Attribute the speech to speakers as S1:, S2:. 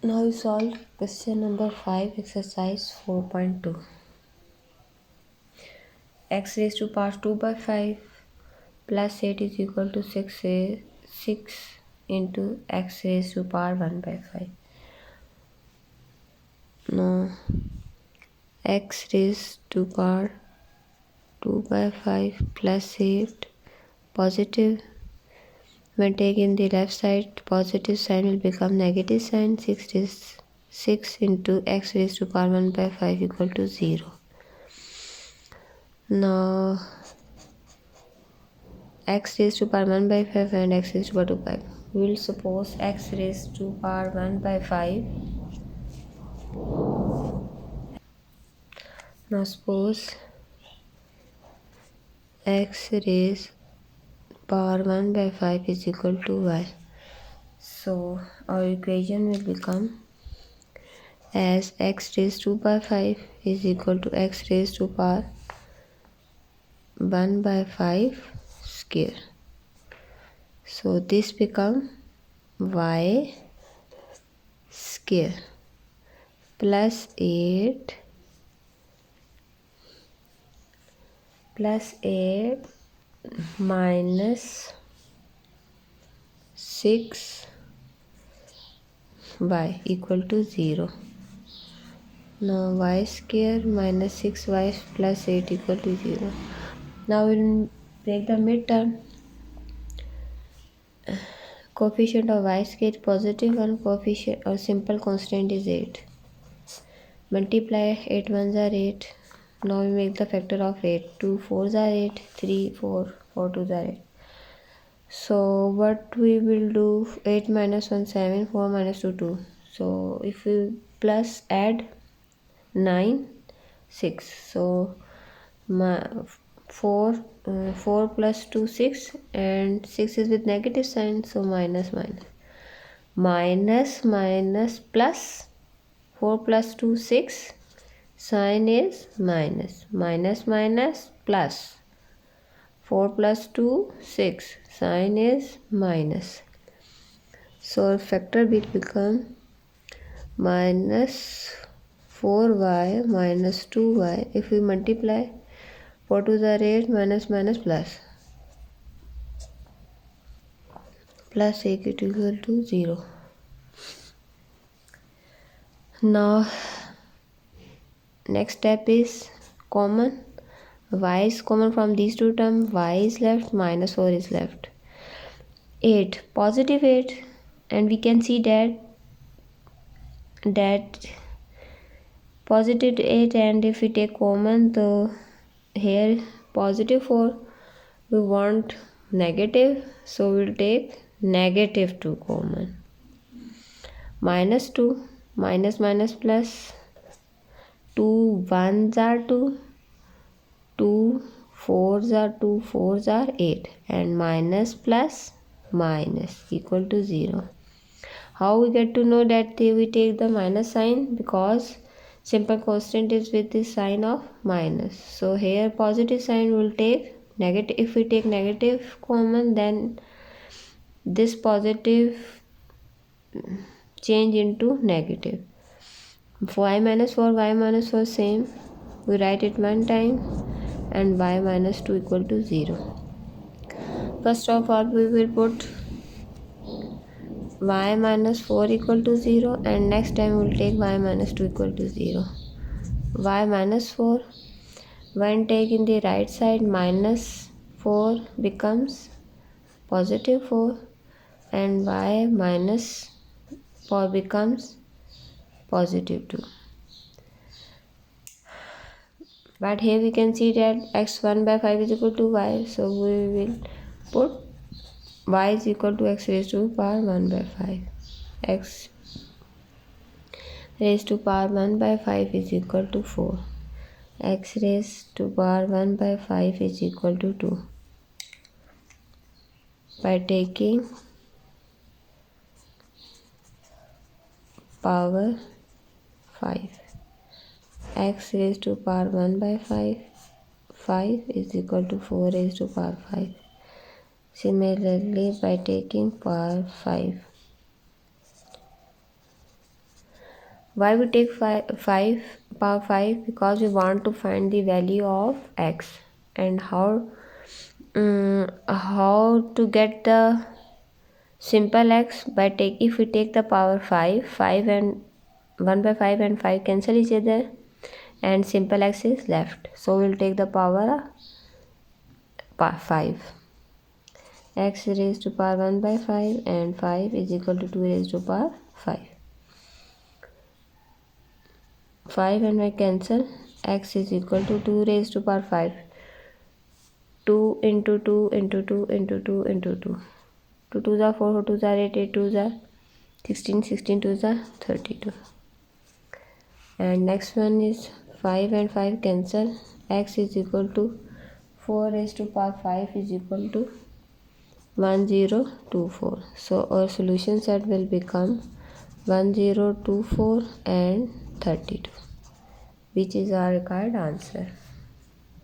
S1: Now we solve question number 5, exercise 4.2. X raised to power 2 by 5 plus 8 is equal to 6 into x raised to power 1 by 5. Now x raised to power 2 by 5 plus 8 positive. When taken the left side, positive sign will become negative sign. 6 into x raised to power 1 by 5 equal to 0. Now x raised to power 1 by 5 and x raised to power 2 by 5. We will suppose x raised to power 1 by 5. Now suppose x raised power 1 by 5 is equal to y. So our equation will become as x raised to by 5 is equal to x raised to power 1 by 5 square. So this become y square plus 8 minus 6 y equal to 0. Now y square minus 6y plus 8 equal to 0. Now we will break the midterm. Coefficient of y square is positive and coefficient or simple constant is 8. Multiply 8 ones are 8. Now we make the factor of 8. 2 4s are 8. 3 4 4 2s are 8. So what we will do, 8 minus 1 7, 4 minus 2 2. So if we plus add 9 6. So 4 plus 2 6 and 6 is with negative sign, so minus plus 4 plus 2 6, sign is minus plus 4 plus 2 6, sign is minus. So factor will become minus 4y minus 2y. If we multiply 4 2s are 8 minus plus 8 equal to 0. Now next step is common. Y is common from these two terms. Y is left, minus 4 is left. 8 positive 8, and we can see that positive 8, and if we take common, so here positive 4, we want negative, so we'll take negative 2 common. Minus 2, minus plus 2 1s are 2, 2 4s are 2, 4s are 8, and minus plus minus equal to 0. How we get to know that we take the minus sign? Because simple constant is with the sign of minus. So here positive sign will take negative. If we take negative common, then this positive change into negative. Y minus 4 same. We write it one time, and y minus 2 equal to 0. First of all, we will put y minus 4 equal to 0, and next time we will take y minus 2 equal to 0. Y minus 4, when taken the right side, minus 4 becomes positive 4, and y minus 4 becomes positive 2. But here we can see that x1 by 5 is equal to y, so we will put y is equal to x raised to power 1 by 5. X raised to power 1 by 5 is equal to 4. X raised to power 1 by 5 is equal to 2. By taking power 5, x raised to power 1 by 5 is equal to 4 raised to power 5. Similarly, by taking power 5, Why we take 5 power 5? Because we want to find the value of x. And how to get the simple x? By if we take the power 5 and 1 by 5 and 5 cancel each other, and simple x is left, so we'll take the power 5. X raised to power 1 by 5 and 5 is equal to 2 raised to power 5. 5 and 5 cancel. X is equal to 2 raised to power 5. 2 into 2 into 2 into 2 into 2. 2 2s are 4, 4 2s are 8, 8 2s are 16, 16 2s are 32. And next one is 5 and 5 cancel. X is equal to 4 raised to power 5 is equal to 1024. So our solution set will become 1024 and 32, which is our required answer.